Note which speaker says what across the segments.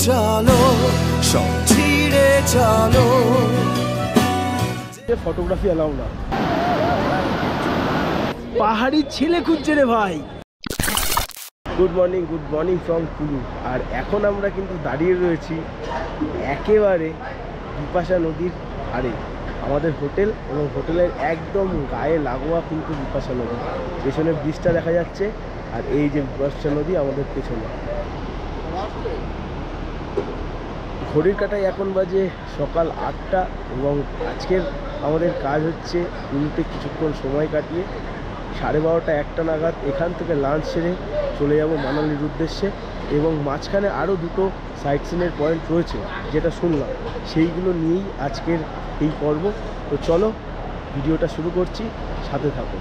Speaker 1: চলো সব ছিড়ে চলো।
Speaker 2: ফটোগ্রাফি অ্যালাউ না। পাহাড়ি ছেলে খুঁজছে রে ভাই। গুড মর্নিং ফ্রম কুলু। আর এখন আমরা কিন্তু দাঁড়িয়ে রয়েছি একেবারে বিপাশা নদীর ধারে। আমাদের হোটেল এবং হোটেলের একদম গায়ে লাগোয়া কিন্তু বিপাশা নদী। পেছনে ব্রিজটা দেখা যাচ্ছে আর এই যে বিপাশা নদী আমাদের পেছনে। ঘড়ির কাঁটায় এখন বাজে সকাল 8টা এবং আজকের আমাদের কাজ হচ্ছে কুলুতে কিছুক্ষণ সময় কাটিয়ে 12:30 1টা নাগাদ এখান থেকে লাঞ্চ সেরে চলে যাব মানালির উদ্দেশ্যে। এবং মাঝখানে আরও দুটো সাইট সিনের পয়েন্ট রয়েছে যেটা শুনলাম, সেইগুলো নিয়েই আজকের এই পর্ব। তো চলো ভিডিওটা শুরু করছি, সাথে থাকো।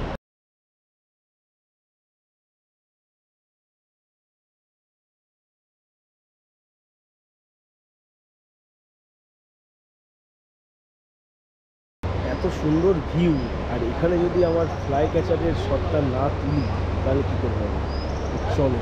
Speaker 2: এত সুন্দর ভিউ, আর এখানে যদি আমার ফ্লাই ক্যাচারের শটটা না তুলি তাহলে কী করবো। চলো।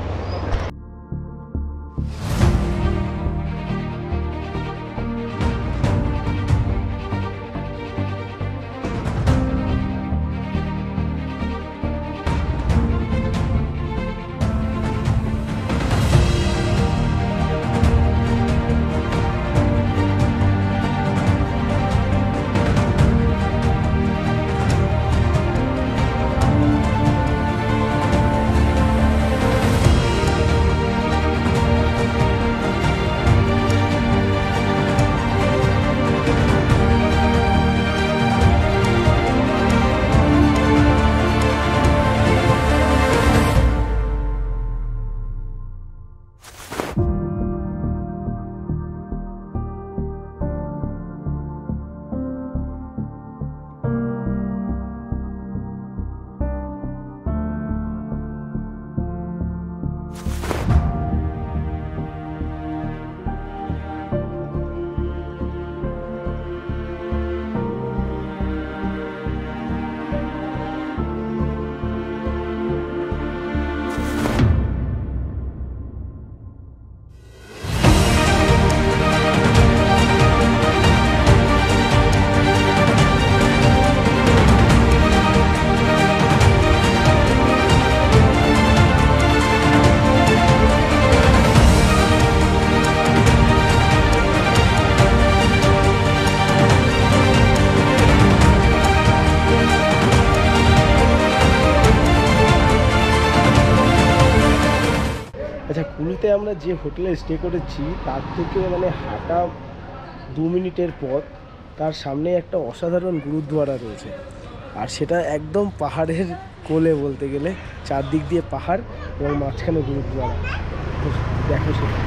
Speaker 2: আচ্ছা, কুলুতে আমরা যে হোটেলে স্টে করেছি তার থেকে মানে হাঁটা 2 মিনিটের পথ তার সামনে একটা অসাধারণ গুরুদ্বারা রয়েছে। আর সেটা একদম পাহাড়ের কোলে বলতে গেলে, চারদিক দিয়ে পাহাড় এবং মাঝখানে গুরুদ্বারা। তো দেখো সেটা।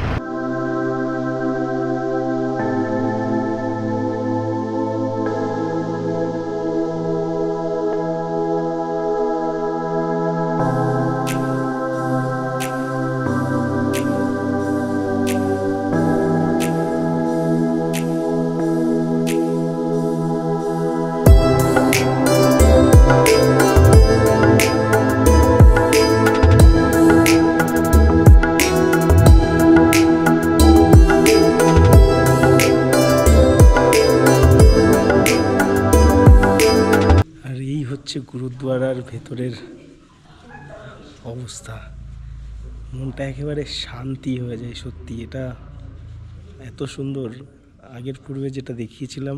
Speaker 2: গুরুদ্বারার ভেতরের অবস্থা, মনটা একেবারে শান্তি হয়ে যায় সত্যি। এটা এত সুন্দর। আগের পূর্বে যেটা দেখিয়েছিলাম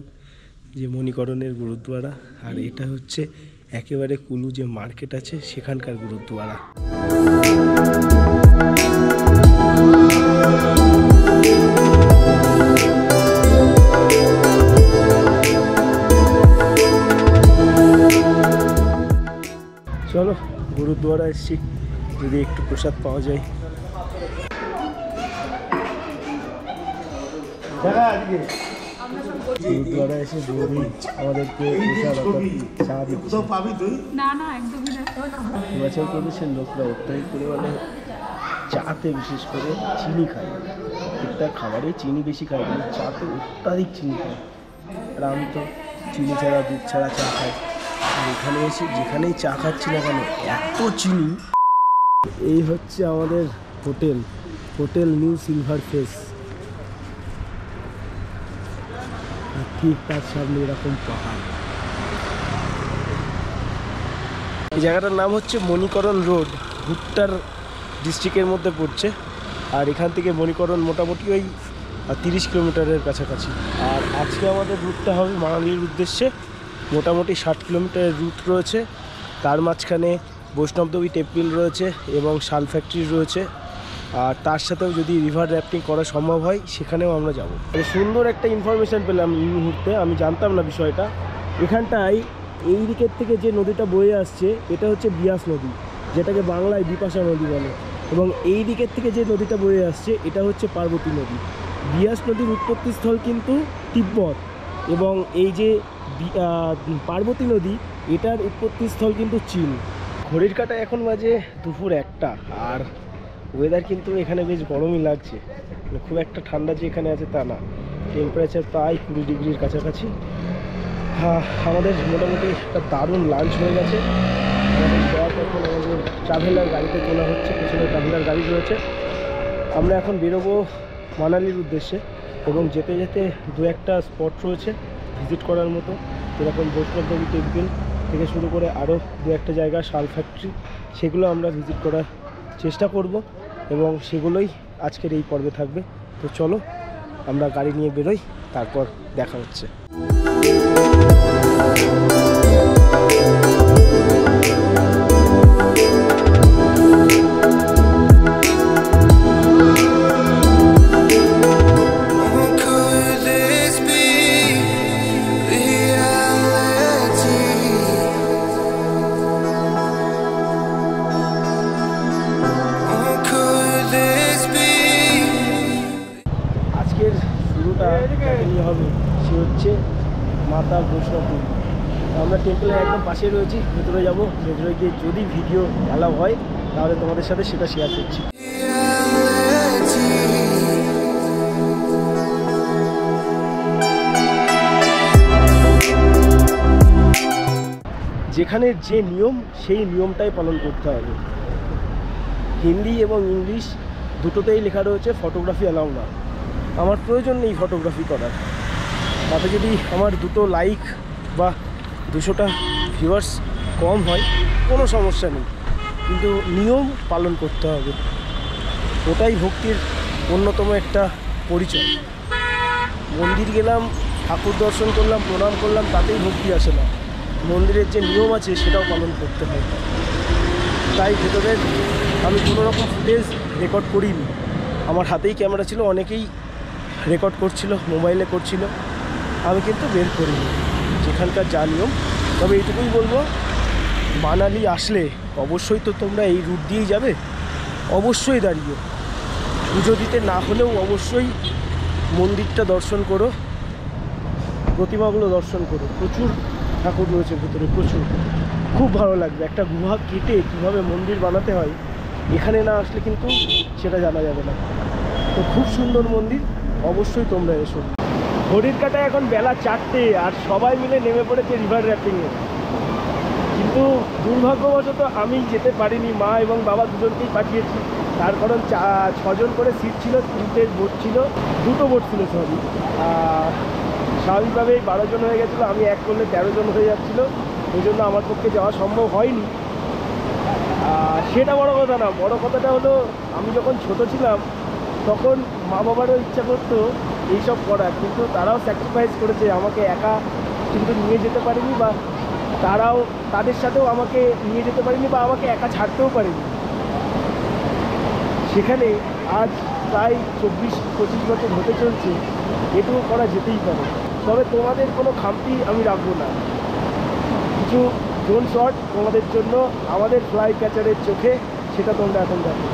Speaker 2: যে মণিকরণের গুরুদ্বারা, আর এটা হচ্ছে একেবারে কুলু যে মার্কেট আছে সেখানকার গুরুদ্বারা। চলো গুরুদ্বারা এসেছি, যদি একটু প্রসাদ পাওয়া যায়। গুরুদ্বারা এসে বৌদি আমাদেরকে চা দিচ্ছে। হিমাচল প্রদেশের লোকরা অত্যধিক পরিমাণে চাতে বিশেষ করে চিনি খায়। প্রত্যেকটা খাবারে চিনি বেশি খায়, কিন্তু চাতে অত্যাধিক চিনি খায়। আর আমি তো চিনি ছাড়া দুধ ছাড়া চা খাই। এখানে এসে যেখানেই চা খাচ্ছি না কেন এত চিনি। এই হচ্ছে আমাদের হোটেল নিউ সিলভার ফেস। আর ঠিক তার সামনে এরকম পাহাড়। এই জায়গাটার নাম হচ্ছে মণিকরণ রোড, ভুট্টার ডিস্ট্রিক্টের মধ্যে পড়ছে। আর এখান থেকে মণিকরণ মোটামুটি ওই 30 কিলোমিটারের কাছাকাছি। আর আজকে আমাদের রুটটা হবে মানালির উদ্দেশ্যে। মোটামুটি 60 কিলোমিটারের রুট রয়েছে। তার মাঝখানে বৈষ্ণবদেবী টেম্পল রয়েছে এবং শাল ফ্যাক্টরি রয়েছে। আর তার সাথেও যদি রিভার র্যাফটিং করা সম্ভব হয় সেখানেও আমরা যাব। সুন্দর একটা ইনফরমেশান পেলাম এই মুহূর্তে, আমি জানতাম না বিষয়টা। এখানটায় এই দিকের থেকে যে নদীটা বয়ে আসছে এটা হচ্ছে বিয়াস নদী, যেটাকে বাংলায় বিপাশা নদী বলে। এবং এই দিকের থেকে যে নদীটা বয়ে আসছে এটা হচ্ছে পার্বতী নদী। বিয়াস নদীর উৎপত্তিস্থল কিন্তু তিব্বত, এবং এই যে পার্বতী নদী এটার উৎপত্তিস্থল কিন্তু চীন। ঘড়ির কাঁটায় এখন বাজে দুপুর 1টা। আর ওয়েদার কিন্তু এখানে বেশ গরমই লাগছে, খুব একটা ঠান্ডা যে এখানে আছে তা না। টেম্পারেচার প্রায় 20 ডিগ্রির কাছাকাছি। আমাদের মোটামুটি একটা দারুণ লাঞ্চ হয়ে গেছে। আমাদের ব্যাগ এখন আমাদের ট্রাভেলার গাড়িতে তোলা হচ্ছে, পেছনে ট্রাভেলার গাড়ি রয়েছে। আমরা এখন বেরোবো মানালির উদ্দেশ্যে, এবং যেতে যেতে 2-1টা স্পট রয়েছে ভিজিট করার মতো, যেরকম বৈষ্ণবদেবী টেম্পল থেকে শুরু করে আরও 2-1টা জায়গা, শাল ফ্যাক্টরি, সেগুলো আমরা ভিজিট করার চেষ্টা করব, এবং সেগুলোই আজকের এই পর্বে থাকবে। তো চলো আমরা গাড়ি নিয়ে বেরোই, তারপর দেখা হচ্ছে। হবে সে হচ্ছে মাতা বৈষ্ণবদেবী। আমরা টেম্পলের একদম পাশে রয়েছি, ভেতরে যাব। ভেতরে গিয়ে যদি ভিডিও অ্যালাউ হয় তাহলে তোমাদের সাথে সেটা শেয়ার করছি। যেখানে যে নিয়ম সেই নিয়মটাই পালন করতে হবে। হিন্দি এবং ইংলিশ দুটোতেই লেখা রয়েছে ফটোগ্রাফি অ্যালাউ না। আমার প্রয়োজন নেই ফটোগ্রাফি করার, তাতে যদি আমার 2টো লাইক বা 200টা ভিউয়ার্স কম হয় কোনো সমস্যা নেই, কিন্তু নিয়ম পালন করতে হবে। ওটাই ভক্তির অন্যতম একটা পরিচয়। মন্দির গেলাম, ঠাকুর দর্শন করলাম, প্রণাম করলাম, তাতেই ভক্তি আসে না। মন্দিরের যে নিয়ম আছে সেটাও পালন করতে হয়। তাই ভেতরের আমি কোনো রকম ফুটেজ রেকর্ড করিনি। আমার হাতেই ক্যামেরা ছিল, অনেকেই রেকর্ড করছিল, মোবাইলে করছিল, আমি কিন্তু বের করিনি যেখানকার যা নিয়ম। তবে এইটুকুই বলবো, মানালি আসলে অবশ্যই তো তোমরা এই রুট দিয়েই যাবে, অবশ্যই দাঁড়িয়ে পুজো দিতে না হলেও অবশ্যই মন্দিরটা দর্শন করো, প্রতিমাগুলো দর্শন করো। প্রচুর ঠাকুর রয়েছে ভিতরে, প্রচুর, খুব ভালো লাগবে। একটা গুহা কেটে কীভাবে মন্দির বানাতে হয় এখানে না আসলে কিন্তু সেটা জানা যাবে না। তো খুব সুন্দর মন্দির, অবশ্যই তোমরা এসো। ঘড়ির কাঁটায় এখন বেলা 4টে, আর সবাই মিলে নেমে পড়েছে রিভার র্যাফটিংয়ে। কিন্তু দুর্ভাগ্যবশত আমি যেতে পারিনি, মা এবং বাবা দুজনকেই পাঠিয়েছি। তার কারণ 6 জন করে সিট ছিল, 3টে বোট ছিল, 2টো বোট ছিল সবই। স্বাভাবিকভাবেই 12 জন হয়ে গেছিলো, আমি এক করলে 13 জন হয়ে যাচ্ছিলো, ওই জন্য আমার পক্ষে যাওয়া সম্ভব হয়নি। সেটা বড় কথা না, বড় কথাটা হলো আমি যখন ছোট ছিলাম তখন মা বাবারও ইচ্ছা করতো এইসব করার, কিন্তু তারাও স্যাক্রিফাইস করেছে, আমাকে একা কিন্তু নিয়ে যেতে পারেনি, বা তাদের সাথেও আমাকে নিয়ে যেতে পারেনি, বা আমাকে একা ছাড়তেও পারেনি। সেখানে আজ প্রায় 24-25 বছর হতে চলছে, এটুকু করা যেতেই পারে। তবে তোমাদের কোনো খামতি আমি রাখবো না, কিছু ড্রোন শট তোমাদের জন্য আমাদের ফ্লাই ক্যাচারের চোখে, সেটা তোমরা এখন দেখো।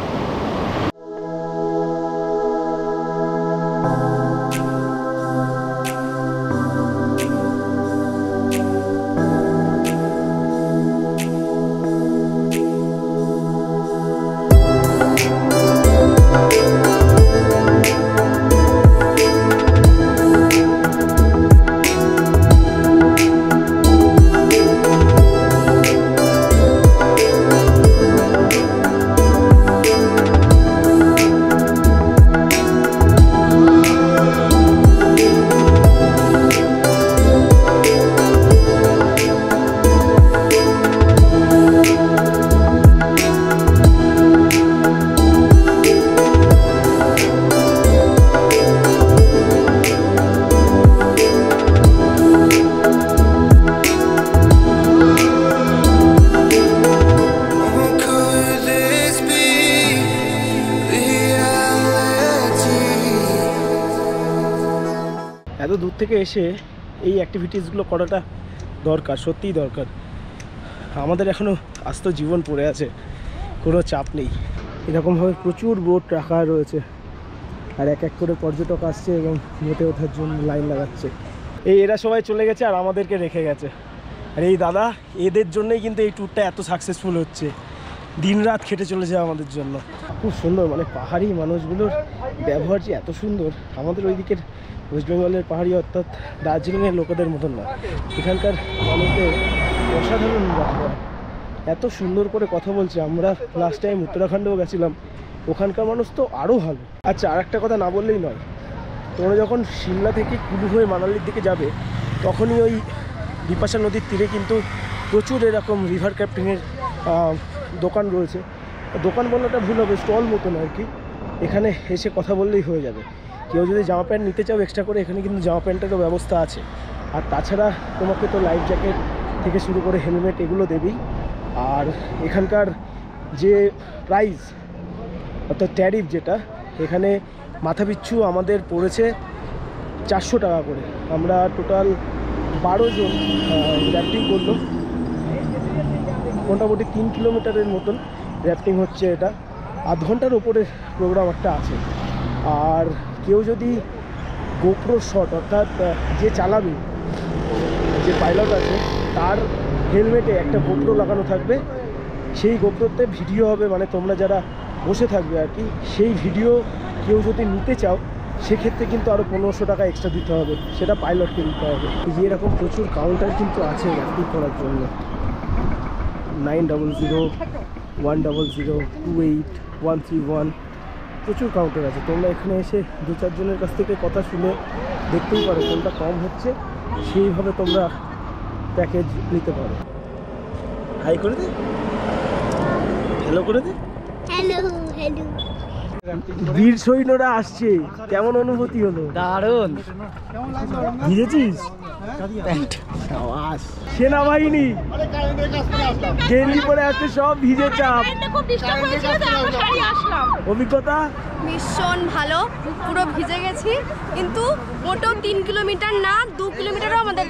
Speaker 2: এত দূর থেকে এসে এই অ্যাক্টিভিটিসগুলো করাটা দরকার, সত্যিই দরকার। আমাদের এখনও আস্ত জীবন পড়ে আছে, কোনো চাপ নেই। এরকমভাবে প্রচুর বোট রাখা রয়েছে, আর এক এক করে পর্যটক আসছে এবং বোটে ওঠার জন্য লাইন লাগাচ্ছে। এরা সবাই চলে গেছে আর আমাদেরকে রেখে গেছে। আর এই দাদা, এদের জন্যই কিন্তু এই ট্যুরটা এত সাকসেসফুল হচ্ছে, দিন রাত খেটে চলেছে আমাদের জন্য। খুব সুন্দর, মানে পাহাড়ি মানুষগুলোর ব্যবহার যে এত সুন্দর। আমাদের ওই দিকের ওয়েস্ট বেঙ্গলের পাহাড়ি অর্থাৎ দার্জিলিংয়ের লোকেদের মতন না, এখানকার মানুষদের অসাধারণ ব্যবহার, এত সুন্দর করে কথা বলছে। আমরা লাস্ট টাইম উত্তরাখণ্ডেও গেছিলাম, ওখানকার মানুষ তো আরও ভালো। আচ্ছা, আর একটা কথা না বললেই নয়, তোমরা যখন সিমলা থেকে কুলু হয়ে মানালির দিকে যাবে, তখনই ওই বিপাশা নদীর তীরে কিন্তু প্রচুর এরকম রিভার ক্রাফটিংয়ের দোকান রয়েছে। দোকান বলাটা ভুল হবে, স্টল মতন আর কি। এখানে এসে কথা বললেই হয়ে যাবে। কেউ যদি জামা প্যান্ট নিতে চাও এক্সট্রা করে, এখানে কিন্তু জামা প্যান্টেরও ব্যবস্থা আছে। আর তাছাড়া তোমাকে তো লাইফ জ্যাকেট থেকে শুরু করে হেলমেট এগুলো দেবেই। আর এখানকার যে প্রাইস অর্থাৎ ট্যারিফ যেটা, এখানে মাথাপিছু আমাদের পড়েছে 400 টাকা করে। আমরা টোটাল 12 জন র্যাফটিং করলো, মোটামুটি 3 কিলোমিটারের মতন র্যাফটিং হচ্ছে। এটা আধ ঘন্টার ওপরে প্রোগ্রাম একটা আছে। আর কেউ যদি গোপ্রো শট অর্থাৎ যে চালাবে, যে পাইলট আছে, তার হেলমেটে একটা গোপ্রো লাগানো থাকবে। সেই গোপ্রোতে ভিডিও হবে, মানে তোমরা যারা বসে থাকবে আর কি, সেই ভিডিও কেউ যদি নিতে চাও সেক্ষেত্রে কিন্তু আরও 1500 টাকা এক্সট্রা দিতে হবে, সেটা পাইলটকে দিতে হবে। যে এরকম প্রচুর কাউন্টার কিন্তু আছে র্যাফটিং করার জন্য, 900, 100, 28, 131, প্রচুর কাউন্টার আছে। তোমরা এখানে এসে 2-4 জনের কাছ থেকে কথা শুনে দেখতেই পারো কোনটা কম হচ্ছে, সেইভাবে তোমরা প্যাকেজ নিতে পারো। হাই করে দে, হ্যালো করে দে।
Speaker 3: Hello hello.
Speaker 2: বীর সৈন্যরা আসছে, কেমন অনুভূতি হলো?
Speaker 4: দারুণ।
Speaker 2: ভিজেছিস? সেনাবাহিনী গেঞ্জি পরে আসছে, সব ভিজে চাপ। অভিজ্ঞতা
Speaker 3: ভীষণ ভালো, পুরো ভিজে গেছি, কিন্তু মোটেও 3 কিলোমিটার না, 2 কিলোমিটারও আমাদের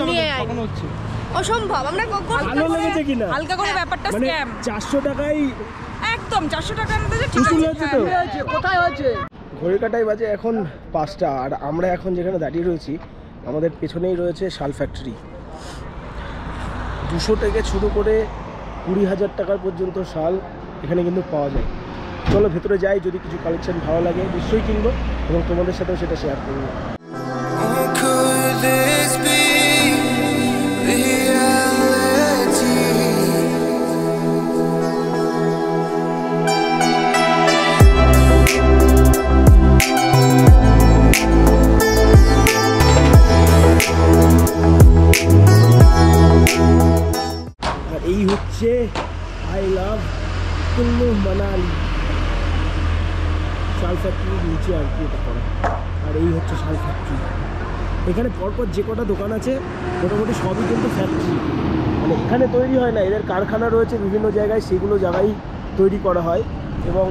Speaker 3: নিয়ে অসম্ভব। আমরা
Speaker 2: ভালো লেগেছে কিনা?
Speaker 5: হালকা করে ব্যাপারটা
Speaker 2: মানে
Speaker 5: স্ক্যাম
Speaker 2: 400 টাকায়
Speaker 5: একদম 400 টাকার মধ্যে ঠিক
Speaker 2: উসুল
Speaker 5: আছে।
Speaker 2: হচ্ছে তো। কোথায় হচ্ছে? ঘড়ি কাটাই বাজে এখন 5টা। আর আমরা এখন যেখানে দাঁড়িয়ে রয়েছি, আমাদের পেছনেই রয়েছে শাল ফ্যাক্টরি। 200 থেকে শুরু করে 20,000 টাকার পর্যন্ত শাল এখানে কিন্তু পাওয়া যায়। চলো ভেতরে যাই, যদি কিছু কালেকশন ভালো লাগে নিশ্চয়ই কিনবো এবং তোমাদের সাথেও সেটা শেয়ার করবো।
Speaker 1: Could this be reality?
Speaker 2: আর এই হচ্ছে আই লাভ কুল্লু মানালি শাল ফ্যাক্টরির নিচে আর কি এটা করা। আর এই হচ্ছে শাল ফ্যাক্টরি। এখানে পরপর যে কটা দোকান আছে মোটামুটি সবই কিন্তু ফ্যাক্টরি, মানে এখানে তৈরি হয় না, এদের কারখানা রয়েছে বিভিন্ন জায়গায়, সেগুলো জায়গায় তৈরি করা হয় এবং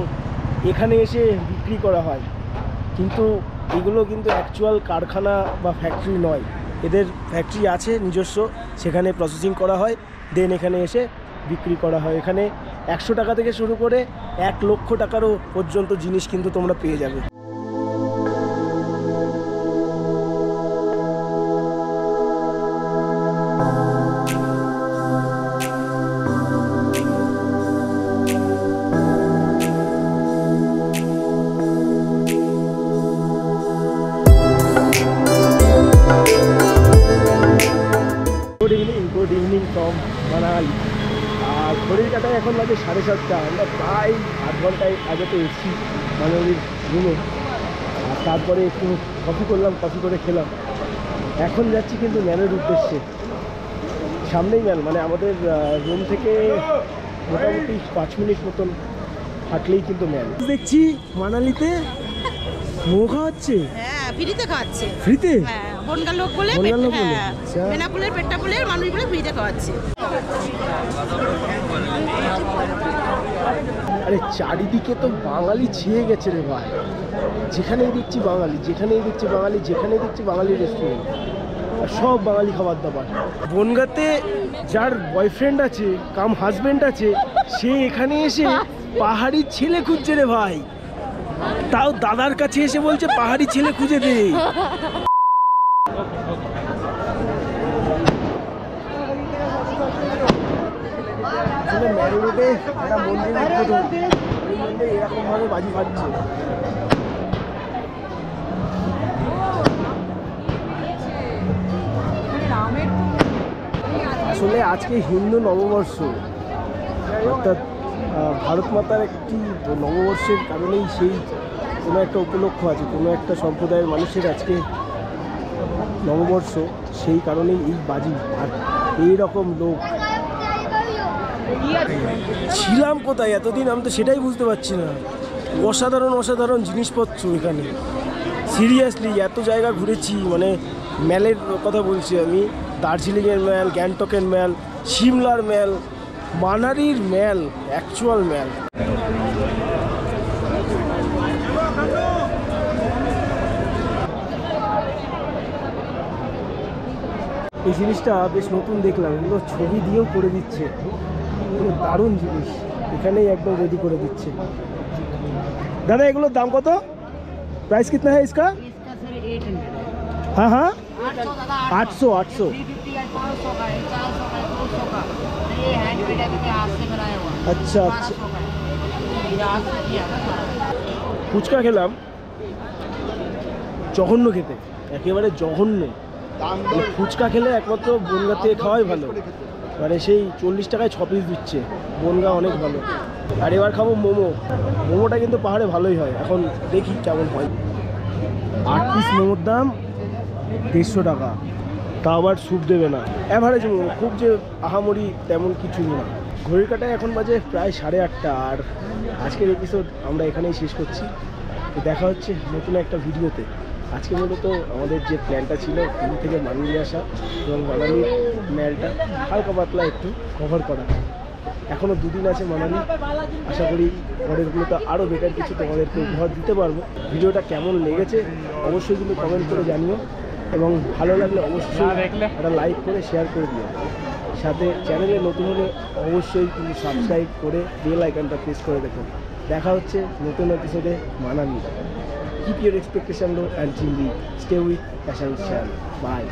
Speaker 2: এখানে এসে বিক্রি করা হয়। কিন্তু এগুলো কিন্তু অ্যাকচুয়াল কারখানা বা ফ্যাক্টরি নয়, এদের ফ্যাক্টরি আছে নিজস্ব, সেখানে প্রসেসিং করা হয়, দেন এখানে এসে বিক্রি করা হয়। এখানে 100 টাকা থেকে শুরু করে 1 লক্ষ টাকারও পর্যন্ত জিনিস কিন্তু তোমরা পেয়ে যাবে। Good evening from Manali. আর ঘড়ির কাটায় এখন বাজে 7:30। আমরা প্রায় 8 ঘন্টায় আগে তো এসেছি মানালির রুমে। আর তারপরে একটু কফি করলাম, কফি করে খেলাম। এখন যাচ্ছি কিন্তু ম্যালের উদ্দেশ্যে। সামনেই ম্যাল, মানে আমাদের রুম থেকে মোটামুটি 5 মিনিট মতন হাঁটলেই কিন্তু ম্যাল। দেখছি মানালিতে মোমো খাওয়াচ্ছে।
Speaker 5: হ্যাঁ, ফ্রিতে খাওয়াচ্ছে।
Speaker 2: ফ্রিতে?
Speaker 5: হ্যাঁ, বনগাঁ লোক বলে, হ্যাঁ, বেনাপুলের পেট্টাপুলের মানুষ বলে ফ্রিতে খাওয়াচ্ছে।
Speaker 2: আরে চারিদিকে তো বাঙালি ছেয়ে গেছে রে ভাই। যেখানেই দেখছি বাঙালি, যেখানেই দেখছি বাঙালি, যেখানেই দেখছি বাঙালি রেস্টুরেন্ট, আর সব বাঙালি খাবার দাবার। বনগাঁতে যার বয়ফ্রেন্ড আছে কাম হাজব্যান্ড আছে, সে এখানে এসে পাহাড়ি ছেলে খুঁজছে রে ভাই, তাও দাদার কাছে এসে বলছে পাহাড়ি ছেলে খুঁজে দে। ম্যারোডে একটা মন্দির এরকম ভাবে বাজি ফাটছে। আসলে আজকে হিন্দু নববর্ষ, অর্থাৎ ভারত মাতার একটি নববর্ষের কারণেই সেই কোনো একটা উপলক্ষ আছে, কোনো একটা সম্প্রদায়ের মানুষের আজকে নববর্ষ, সেই কারণেই এই বাজি আর এই রকম লোক। ছিলাম কোথায় এতদিন, আমি তো সেটাই বুঝতে পারছি না। অসাধারণ অসাধারণ জিনিসপত্র এখানে, সিরিয়াসলি এত জায়গা ঘুরেছি, মানে ম্যালের কথা বলছি আমি, দার্জিলিংয়ের ম্যাল, গ্যাংটকের ম্যাল, সিমলার ম্যাল, মানালির ম্যাল, অ্যাকচুয়াল ম্যাল। এই জিনিসটা বেশ নতুন দেখলাম, এগুলো ছবি দিয়েও করে দিচ্ছে, এগুলো দারুণ জিনিস, এখানেই একদম রেডি করে দিচ্ছে। দাদা এগুলোর দাম কত? प्राइस कितना है इसका? हाँ हाँ 800 800। अच्छा अच्छा। ফুচকা খেলাম, জঘন্য খেতে, একেবারে জঘন্য। ফুচকা খেলে একমাত্র বনগাঁতে খাওয়াই ভালো, মানে সেই 40 টাকায় 6 পিস দিচ্ছে, বনগাঁ অনেক ভালো। আর এবার খাবো মোমো, মোমোটা কিন্তু পাহাড়ে ভালোই হয়, এখন দেখি কেমন হয়। 8 পিস মোমোর দাম 150 টাকা, তা আবার স্যুপ দেবে না। অ্যাভারেজ মোমো, খুব যে আহামরি তেমন কিছুই না। ঘড়ির কাটায় এখন বাজে প্রায় 8:30, আর আজকের এপিসোড আমরা এখানেই শেষ করছি। তো দেখা হচ্ছে নতুন একটা ভিডিওতে। আজকে মূলত আমাদের যে প্ল্যানটা ছিল পুরী থেকে মানালি আসা এবং মানালির ম্যালটা হালকা পাতলা একটু কভার করা। এখনও 2 দিন আছে মানালি, আশা করি পরেরগুলোতে আরও বেটার কিছু তোমাদেরকে উপহার দিতে পারবো। ভিডিওটা কেমন লেগেছে অবশ্যই কিন্তু কমেন্ট করে জানিও, এবং ভালো লাগলে অবশ্যই একটা লাইক করে শেয়ার করে দিও। সাথে চ্যানেলে নতুন হলে অবশ্যই কিন্তু সাবস্ক্রাইব করে বেল আইকনটা প্রেস করে দেখো। দেখা হচ্ছে নতুন এপিসোডে Manali. Keep your expectation low and chill. Stay with Passion Channel. Bye.